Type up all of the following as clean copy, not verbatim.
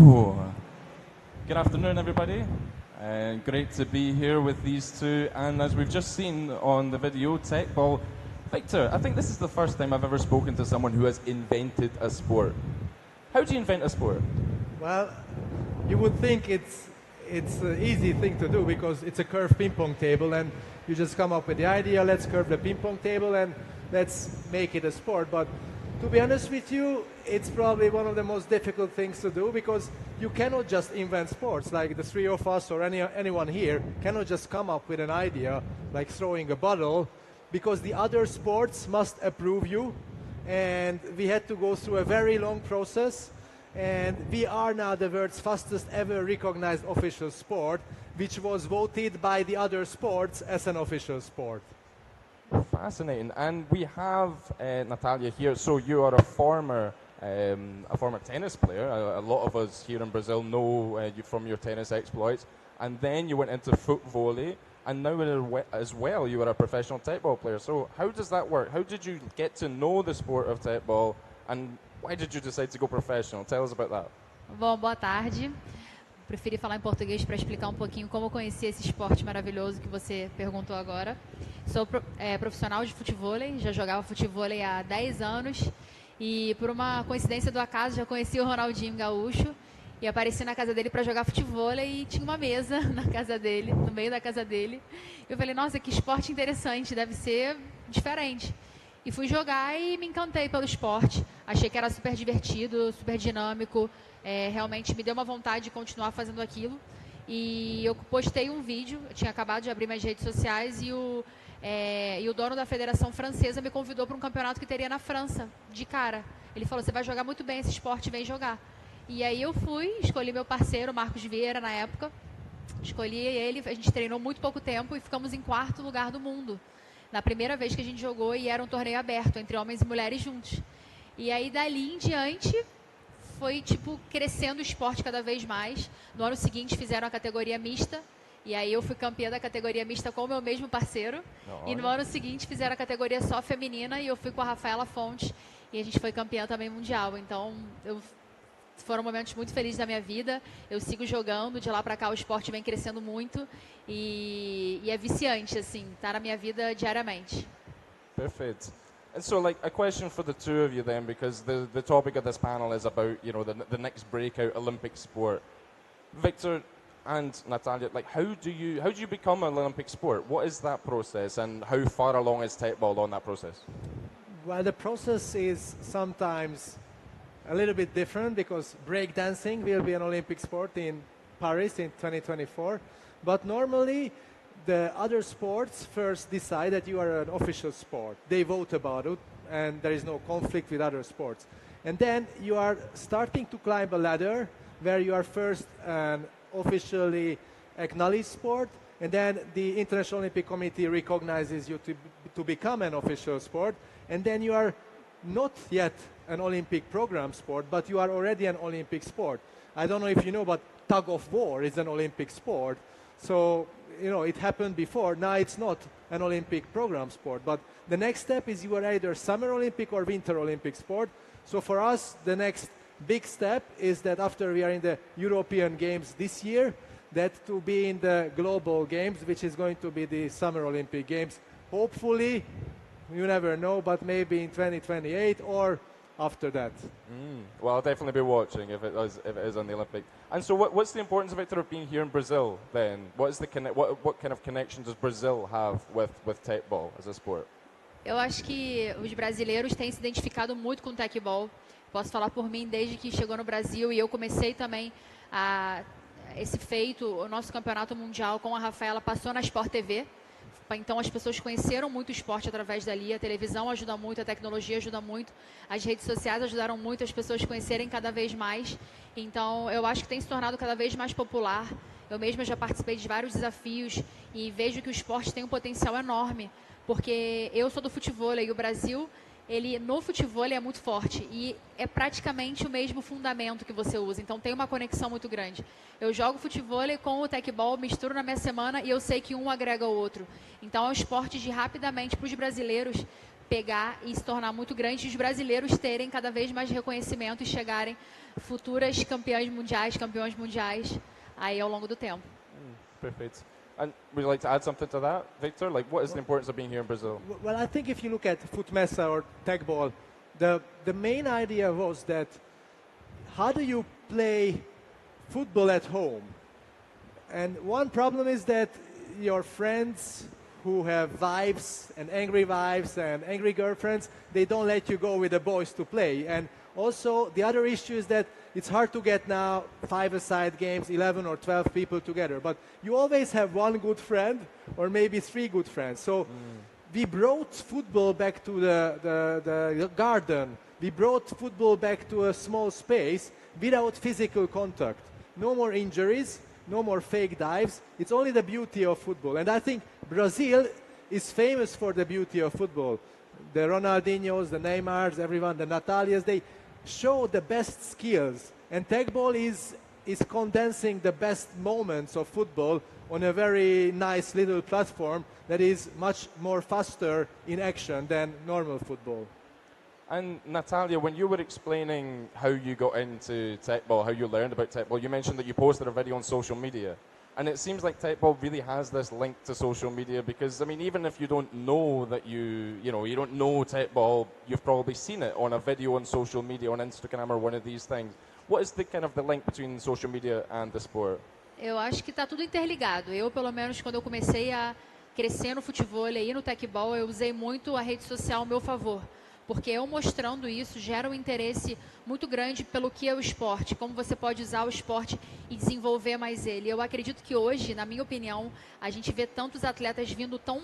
Ooh. Good afternoon, everybody. Great to be here with these two. And as we've just seen on the video, Teqball. Viktor, I think this is the first time I've ever spoken to someone who has invented a sport. How do you invent a sport? Well, you would think it's an easy thing to do because it's a curved ping pong table and you just come up with the idea, let's curve the ping pong table and let's make it a sport. But to be honest with you, it's probably one of the most difficult things to do because you cannot just invent sports. Like the three of us or anyone here cannot just come up with an idea like throwing a bottle because the other sports must approve you. And we had to go through a very long process. And we are now the world's fastest ever recognized official sport, which was voted by the other sports as an official sport. Fascinating. And we have Natalia here. So you are a former tennis player. A lot of us here in Brazil know you from your tennis exploits. And then you went into foot volley. And now as well, you are a professional Teqball player. So how does that work? How did you get to know the sport of Teqball? And why did you decide to go professional? Tell us about that. Bom, boa tarde. Preferi falar em português para explicar um pouquinho como eu conheci esse esporte maravilhoso que você perguntou agora. Sou profissional de futevôlei, já jogava futevôlei há 10 anos e por uma coincidência do acaso já conheci o Ronaldinho Gaúcho e apareci na casa dele para jogar futevôlei e tinha uma mesa na casa dele, no meio da casa dele. Eu falei, nossa, que esporte interessante, deve ser diferente. E fui jogar e me encantei pelo esporte. Achei que era super divertido, super dinâmico. Realmente me deu uma vontade de continuar fazendo aquilo. E eu postei um vídeo, eu tinha acabado de abrir minhas redes sociais e o dono da Federação Francesa me convidou para um campeonato que teria na França, de cara. Ele falou, você vai jogar muito bem esse esporte, vem jogar. E aí eu fui, escolhi meu parceiro, Marcos Vieira, na época. Escolhi ele, a gente treinou muito pouco tempo e ficamos em 4º lugar do mundo. Na primeira vez que a gente jogou e era um torneio aberto, entre homens e mulheres juntos. E aí, dali em diante, foi, crescendo o esporte cada vez mais. No ano seguinte, fizeram a categoria mista. E aí, eu fui campeã da categoria mista com o meu mesmo parceiro. E no ano seguinte, fizeram a categoria só feminina e eu fui com a Rafaela Fontes. E a gente foi campeã também mundial. Então, foram momentos muito felizes da minha vida. Eu sigo jogando, de lá para cá o esporte vem crescendo muito e é viciante, assim, tá na minha vida diariamente. Perfect. And so, like, a question for the two of you then, because the topic of this panel is about, you know, the next breakout Olympic sport. Viktor and Natalia, like, how do you become an Olympic sport? What is that process, and how far along is Teqball on that process? Well, the process is sometimes a little bit different because breakdancing will be an Olympic sport in Paris in 2024. But normally, the other sports first decide that you are an official sport. They vote about it, and there is no conflict with other sports. And then you are starting to climb a ladder where you are first an officially acknowledged sport, and then the International Olympic Committee recognizes you to become an official sport, and then you are not yet an Olympic program sport, but you are already an Olympic sport. I don't know if you know, but tug of war is an Olympic sport. So, you know, it happened before. Now it's not an Olympic program sport. But the next step is you are either Summer Olympic or Winter Olympic sport. So for us, the next big step is that after we are in the European Games this year, that to be in the Global Games, which is going to be the Summer Olympic Games. Hopefully, you never know, but maybe in 2028 or after that. Well, I'll definitely be watching if it is on the Olympic. And so, what's the importance, Viktor, of being here in Brazil? Then, what kind of connection does Brazil have with Teqball as a sport? Eu acho que os brasileiros têm se identificado muito com o Teqball. Posso falar por mim desde que chegou no Brasil e eu comecei também esse feito. O nosso campeonato mundial com a Rafaela passou na Sport TV. Então, as pessoas conheceram muito o esporte através dali. A televisão ajuda muito, a tecnologia ajuda muito. As redes sociais ajudaram muito as pessoas conhecerem cada vez mais. Então, eu acho que tem se tornado cada vez mais popular. Eu mesma já participei de vários desafios e vejo que o esporte tem um potencial enorme. Porque eu sou do futevôlei e o Brasil, no futevôlei é muito forte e é praticamente o mesmo fundamento que você usa, então tem uma conexão muito grande. Eu jogo futevôlei com o Teqball, misturo na minha semana e eu sei que um agrega o outro. Então é um esporte de rapidamente para os brasileiros pegar e se tornar muito grande, e os brasileiros terem cada vez mais reconhecimento e chegarem futuras campeões mundiais aí ao longo do tempo. Perfect. And would you like to add something to that, Victor? Like, what is the importance of being here in Brazil? Well, I think if you look at Footmesa or Teqball, the main idea was that how do you play football at home? And one problem is that your friends who have wives and angry girlfriends, they don't let you go with the boys to play. And also, the other issue is that it's hard to get now 5-a-side games, 11 or 12 people together. But you always have one good friend or maybe 3 good friends. So we brought football back to the garden. We brought football back to a small space without physical contact. No more injuries, no more fake dives. It's only the beauty of football. And I think Brazil is famous for the beauty of football. The Ronaldinhos, the Neymars, everyone, the Natalias, they show the best skills. And Teqball is condensing the best moments of football on a very nice little platform that is much more faster in action than normal football. And Natalia, when you were explaining how you got into Teqball, how you learned about Teqball, you mentioned that you posted a video on social media. And it seems like Teqball really has this link to social media because, I mean, even if you don't know that you don't know Teqball, you've probably seen it on a video on social media, on Instagram or one of these things. What is the kind of the link between social media and the sport? Eu acho que está tudo interligado. Eu, pelo menos, quando eu comecei a crescer no futebol e no Teqball, eu usei muito a rede social ao meu favor. Porque eu mostrando isso gera um interesse muito grande pelo que é o esporte, como você pode usar o esporte e desenvolver mais ele. Eu acredito que hoje, na minha opinião, a gente vê tantos atletas vindo tão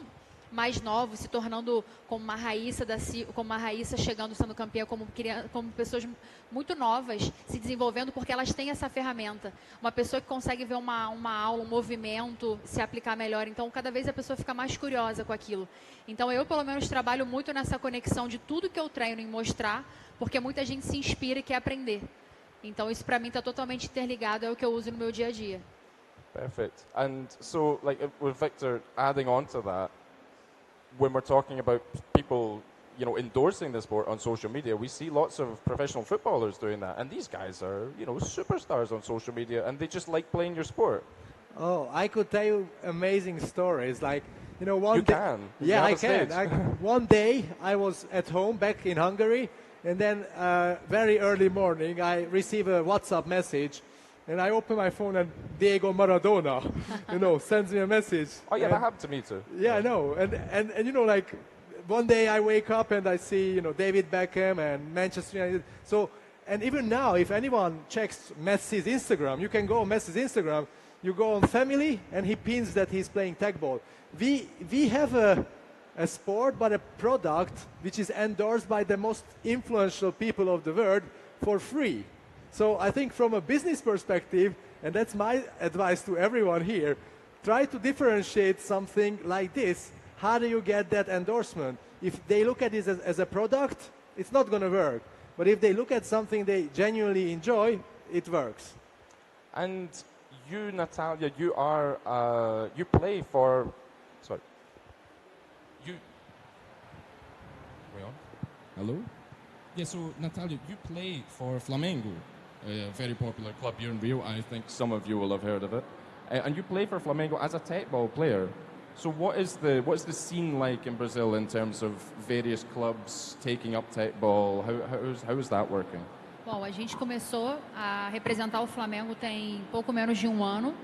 mais novos, se tornando como uma Raíssa chegando, sendo campeã, como pessoas muito novas, se desenvolvendo, porque elas têm essa ferramenta. Uma pessoa que consegue ver uma aula, um movimento, se aplicar melhor. Então, cada vez a pessoa fica mais curiosa com aquilo. Então, eu, pelo menos, trabalho muito nessa conexão de tudo que eu treino em mostrar, porque muita gente se inspira e quer aprender. Então, isso, para mim, está totalmente interligado, é o que eu uso no meu dia a dia. Perfect. And so, like, with Victor adding on to that, when we're talking about people, endorsing the sport on social media, we see lots of professional footballers doing that. And these guys are, superstars on social media, and they just like playing your sport. Oh, I could tell you amazing stories. Like, one You day, can. yeah, I You have a can. stage. One day I was at home back in Hungary, and then very early morning I received a WhatsApp message, and I open my phone and Diego Maradona, sends me a message. Oh yeah, that happened to me too. Yeah, I know. And like one day I wake up and I see, David Beckham and Manchester United. So, and even now, if anyone checks Messi's Instagram, you can go on Messi's Instagram, you go on family, and he pins that he's playing Teqball. We have a sport, but a product which is endorsed by the most influential people of the world for free. So I think from a business perspective, and that's my advice to everyone here, try to differentiate something like this. How do you get that endorsement? If they look at it as a product, it's not going to work. But if they look at something they genuinely enjoy, it works. And you, Natalia, you play for, sorry. We on? Hello? Yeah, so Natalia, you play for Flamengo, a very popular club here in Rio. I think some of you will have heard of it. And you play for Flamengo as a Teqball player. So what is the scene like in Brazil in terms of various clubs taking up Teqball? How is that working? Bom, a gente começou a representar o Flamengo tem pouco menos de um ano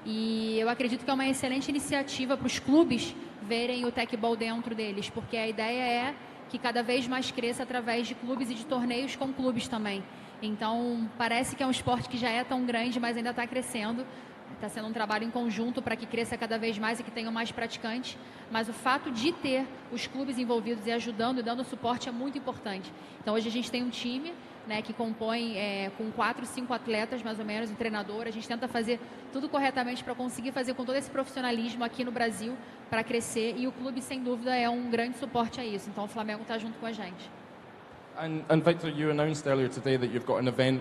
e eu acredito que é uma excelente iniciativa para os clubes verem o Teqball dentro deles, porque a ideia é que cada vez mais cresça através de clubes e de torneios com clubes também. Então, parece que é um esporte que já é tão grande, mas ainda está crescendo. Está sendo um trabalho em conjunto para que cresça cada vez mais e que tenham mais praticantes. Mas o fato de ter os clubes envolvidos e ajudando e dando suporte é muito importante. Então, hoje a gente tem um time, né, que compõe com 4, 5 atletas, mais ou menos, um treinador. A gente tenta fazer tudo corretamente para conseguir fazer com todo esse profissionalismo aqui no Brasil para crescer. E o clube, sem dúvida, é um grande suporte a isso. Então, o Flamengo está junto com a gente. And Victor, you announced earlier today that you've got an event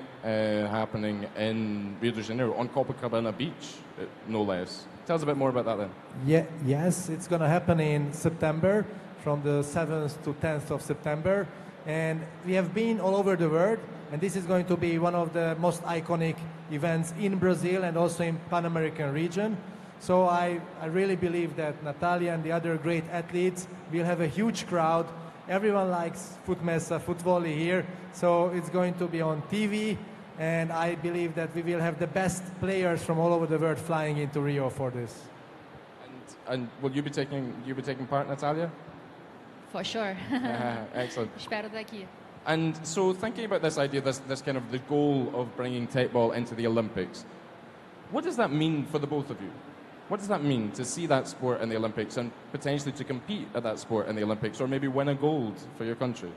happening in Rio de Janeiro on Copacabana Beach, no less. Tell us a bit more about that then. Yeah, yes, it's going to happen in September from the 7th to 10th of September. And we have been all over the world, and this is going to be one of the most iconic events in Brazil and also in Pan-American region. So I really believe that Natalia and the other great athletes will have a huge crowd. Everyone likes foot mesa, foot volley here, so it's going to be on TV, and I believe that we will have the best players from all over the world flying into Rio for this. And will you be taking part, Natalia? For sure. Excellent. Espero estar aqui. And so thinking about this idea, this kind of the goal of bringing Teqball into the Olympics, what does that mean for the both of you? What does that mean to see that sport in the Olympics and potentially to compete at that sport in the Olympics or maybe win a gold for your country?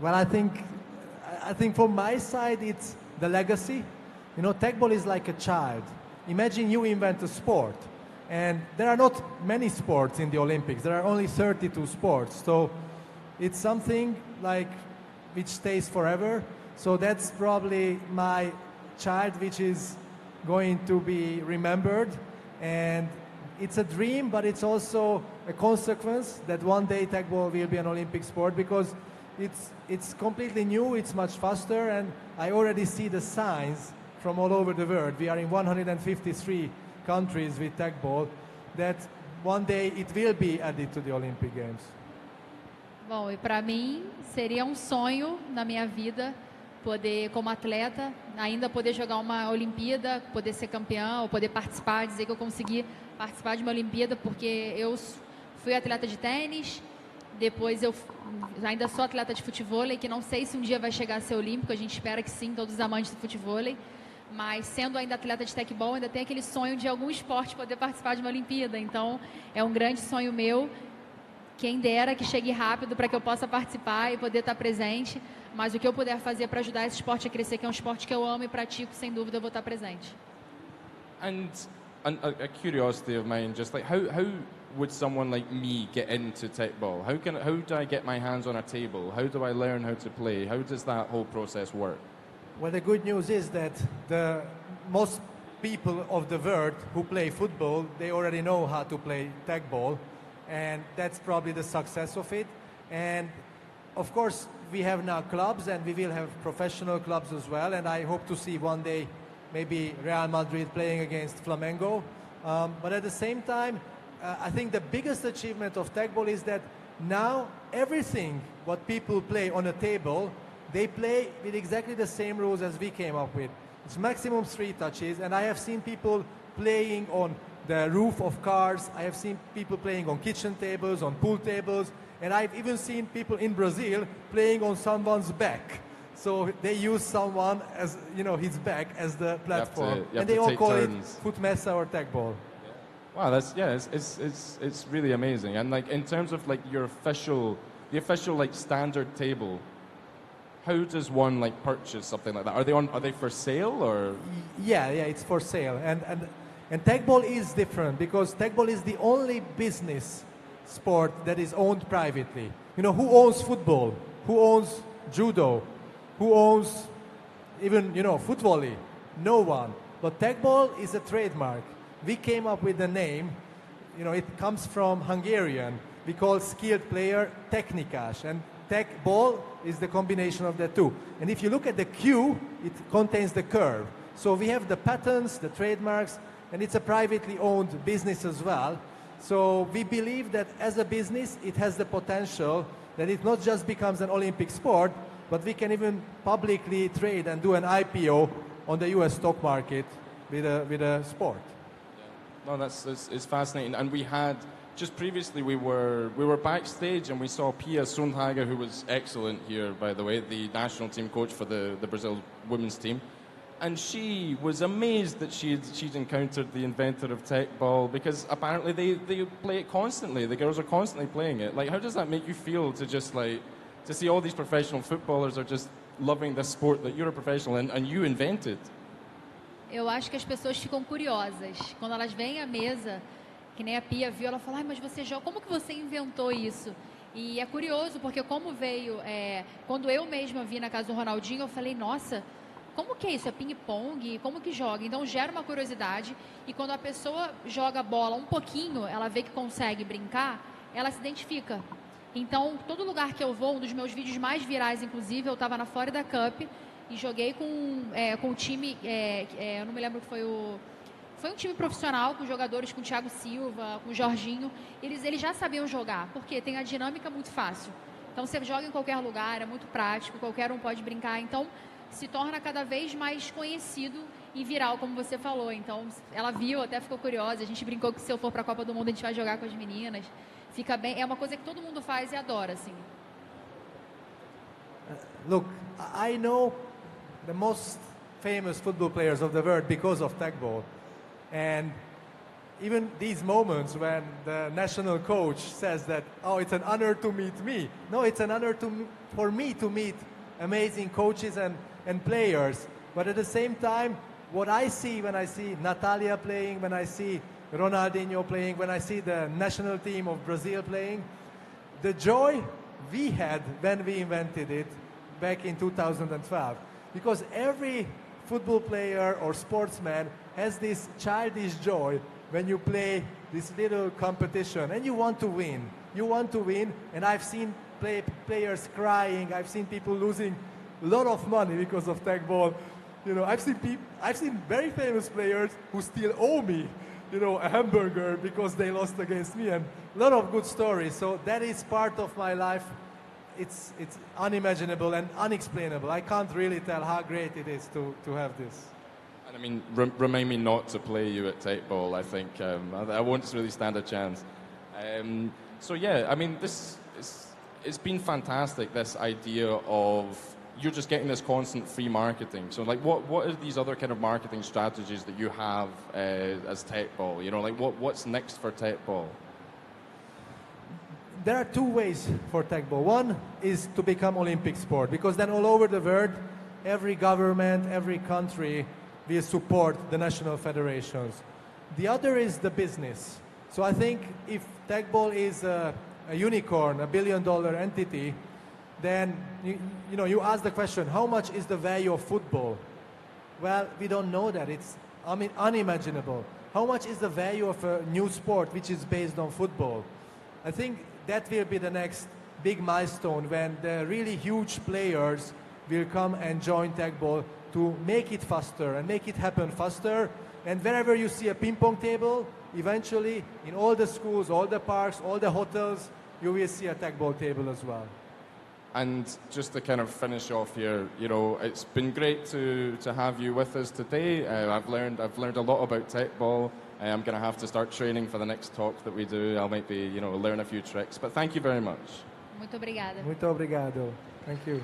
Well, I think from my side, it's the legacy. You know, Teqball is like a child. Imagine you invent a sport, and there are not many sports in the Olympics. There are only 32 sports. So it's something like which stays forever. So that's probably my child, which is going to be remembered. And it's a dream, but it's also a consequence that one day Teqball will be an Olympic sport, because it's completely new, it's much faster, and I already see the signs from all over the world. We are in 153 countries with Teqball, that one day it will be added to the Olympic Games. Bom, e para mim seria um sonho na minha vida poder, como atleta, ainda poder jogar uma Olimpíada, poder ser campeã, ou poder participar, dizer que eu consegui participar de uma Olimpíada, porque eu fui atleta de tênis, depois eu ainda sou atleta de futevôlei, que não sei se um dia vai chegar a ser olímpico, a gente espera que sim, todos os amantes do futevôlei, mas sendo ainda atleta de Teqball, ainda tem aquele sonho de algum esporte poder participar de uma Olimpíada, então é um grande sonho meu. Quem dera que chegue rápido para que eu possa participar e poder estar presente, mas o que eu puder fazer para ajudar esse esporte a crescer, que é um esporte que eu amo e pratico, sem dúvida eu vou estar presente. And a curiosity of mine, just like how would someone like me get into Teqball? How do I get my hands on a table? How do I learn how to play? How does that whole process work? Well, the good news is that the most people of the world who play football, they already know how to play Teqball, and that's probably the success of it. And of course, we have now clubs, and we will have professional clubs as well, and I hope to see one day maybe Real Madrid playing against Flamengo. But at the same time, I think the biggest achievement of Teqball is that now everything what people play on a table, they play with exactly the same rules as we came up with. It's maximum 3 touches, and I have seen people playing on the roof of cars. I have seen people playing on kitchen tables, on pool tables, and I've even seen people in Brazil playing on someone's back. So they use someone as, you know, his back as the platform, and they all call it foot mesa or Teqball. Wow, it's really amazing. And like in terms of like the official like standard table, how does one like purchase something like that? Are they for sale or? Yeah, it's for sale. And Teqball is different because Teqball is the only business sport that is owned privately. You know, who owns football? Who owns judo? Who owns even, you know, foot volley? No one. But Teqball is a trademark. We came up with the name, you know, it comes from Hungarian. We call skilled player technikás, and Teqball is the combination of the two. And if you look at the Q, it contains the curve. So we have the patents, the trademarks, and it's a privately owned business as well. So we believe that as a business, it has the potential that it not just becomes an Olympic sport, but we can even publicly trade and do an IPO on the US stock market with a sport. No, it's fascinating. And we had just previously we were backstage and we saw Pia Sundhage, who was excellent here, by the way, the national team coach for the Brazil women's team. And she was amazed that she'd encountered the inventor of Teqball, because apparently they play it constantly. The girls are constantly playing it. Like, how does that make you feel to just like to see all these professional footballers are just loving this sport that you're a professional in and you invented? Eu acho que as pessoas ficam curiosas quando elas vêm à mesa, que nem a Pia viu, ela fala: "Ai, mas você joga, como que você inventou isso?" E é curioso porque como veio, quando eu mesma vi na casa do Ronaldinho, eu falei: "Nossa, como que é isso? É ping-pong? Como que joga? Então gera uma curiosidade e quando a pessoa joga a bola um pouquinho, ela vê que consegue brincar, ela se identifica. Então, todo lugar que eu vou, um dos meus vídeos mais virais, inclusive, eu estava na Florida Cup e joguei com o time, eu não me lembro que foi o... Foi um time profissional, com jogadores com o Thiago Silva, com o Jorginho. Eles já sabiam jogar, porque tem a dinâmica muito fácil. Então, você joga em qualquer lugar, é muito prático, qualquer um pode brincar. Então, se torna cada vez mais conhecido e viral, como você falou. Então, ela viu, até ficou curiosa. A gente brincou que se eu for para a Copa do Mundo, a gente vai jogar com as meninas. Fica bem, é uma coisa que todo mundo faz e adora, assim. Look, I know the most famous football players of the world because of Teqball. And even these moments when the national coach says that, oh, it's an honor to meet me. No, it's an honor for me to meet amazing coaches and players. But at the same time, what I see when I see Natalia playing, when I see Ronaldinho playing, when I see the national team of Brazil playing, the joy we had when we invented it back in 2012. Because every football player or sportsman has this childish joy when you play this little competition and you want to win. You want to win, and I've seen players crying. I've seen people losing a lot of money because of Teqball. You know, I've seen very famous players who still owe me, you know, a hamburger because they lost against me, and a lot of good stories. So that is part of my life. It's unimaginable and unexplainable. I can't really tell how great it is to have this. And I mean, remind me not to play you at Teqball. I think I won't really stand a chance. So yeah, I mean, it's been fantastic. This idea of you're just getting this constant free marketing. So like, what are these other kind of marketing strategies that you have as Teqball? You know, like what's next for Teqball? There are two ways for Teqball. One is to become Olympic sport, because then all over the world, every government, every country will support the national federations. The other is the business. So I think if Teqball is a unicorn, a billion-dollar entity, then you ask the question, how much is the value of football? Well, we don't know that. It's unimaginable. How much is the value of a new sport which is based on football? I think that will be the next big milestone when the really huge players will come and join Teqball to make it faster and make it happen faster. And wherever you see a ping pong table, eventually in all the schools, all the parks, all the hotels, you will see a Teqball table as well. And just to kind of finish off here, you know, it's been great to have you with us today. I've learned a lot about Teqball. I'm going to have to start training for the next talk that we do. I might be, learn a few tricks. But thank you very much. Muito obrigada. Muito obrigado. Thank you.